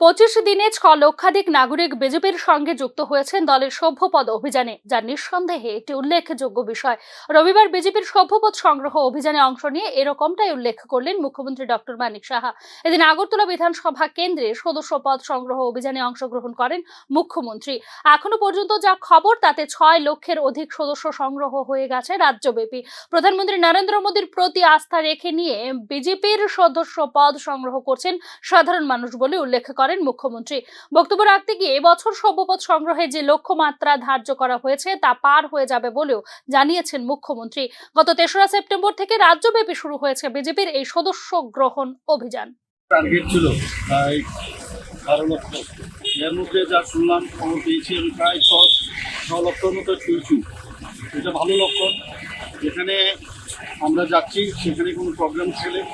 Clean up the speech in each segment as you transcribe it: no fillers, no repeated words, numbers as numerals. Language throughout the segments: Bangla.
25 দিনে 6 লক্ষাধিক নাগরিক বিজেপির সঙ্গে যুক্ত হয়েছেন দলের সভ্যপদ অভিযানে, যা নিঃসন্দেহে একটি উল্লেখযোগ্য বিষয়। রবিবার বিজেপির সভ্যপদ সংগ্রহ অভিযানে অংশ নিয়ে এরকমটাই উল্লেখ করলেন মুখ্যমন্ত্রী ডক্টর মানিক সাহা। এদিন আগরতলা বিধানসভা কেন্দ্রে সদস্যপদ সংগ্রহ অভিযানে অংশগ্রহণ করেন মুখ্যমন্ত্রী। এখনো পর্যন্ত যা খবর তাতে 6 লক্ষের অধিক সদস্য সংগ্রহ হয়ে গেছে রাজ্যব্যাপী। প্রধানমন্ত্রী নরেন্দ্র মোদীর প্রতি আস্থা রেখে নিয়ে বিজেপির সদস্যপদ সংগ্রহ করছেন সাধারণ মানুষ বলে উল্লেখ করেন মুখ্যমন্ত্রী। বক্তব্য রাখতে গিয়ে এবছর সভ্যপদ সংগ্রহে যে লক্ষ্যমাত্রা ধার্য করা হয়েছে তা পার হয়ে যাবে বলেও জানিয়েছেন মুখ্যমন্ত্রী। গত 3রা সেপ্টেম্বর থেকে রাজ্যব্যাপী শুরু হয়েছে বিজেপির এই সদস্য গ্রহণ অভিযান। টার্গেট ছিল প্রায় 12 লক্ষ। এর মধ্যে যা শুনলাম খবর পেয়েছি আমি প্রায় 6 লক্ষর মতো ছুঁয়েছি। এটা ভালো লক্ষণ। যেখানে আমরা যাচ্ছি সেখানে কোনো প্রবলেম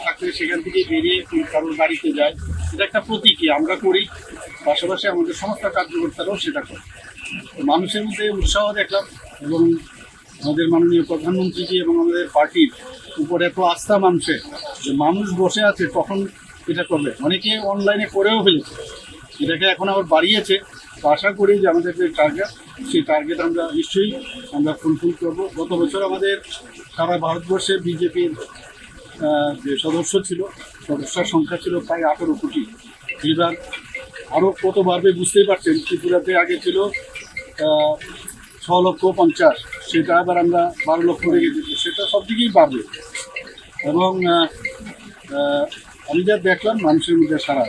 থাকলে সেখান থেকে বেরিয়ে কারোর বাড়িতে যায়, এটা একটা প্রতীকী আমরা করি। পাশাপাশি আমাদের সমস্ত কার্যকর্তারাও সেটা করে। মানুষের মধ্যে উৎসাহ দেখলাম এবং আমাদের মাননীয় প্রধানমন্ত্রীজি এবং আমাদের পার্টির উপর এত আস্থা মানুষের, যে মানুষ বসে আছে তখন এটা করবে। অনেকে অনলাইনে করেও ফেলেছে, এটাকে এখন আবার বাড়িয়েছে। তো আশা করি যে আমাদের যে টার্গেট, সেই টার্গেট আমরা নিশ্চয়ই ফুলফিল করবো। গত বছর আমাদের সারা ভারতবর্ষে বিজেপির যে সদস্যের সংখ্যা ছিল প্রায় 18 কোটি। এবার আরও কত বাড়বে বুঝতেই পারছেন। ত্রিপুরাতে আগে ছিল 6,50,000, সেটা আবার আমরা 12 লক্ষ রেখে দিচ্ছি, সেটা সব দিকেই বাড়বে। এবং আমি যা দেখলাম মানুষের মধ্যে সারা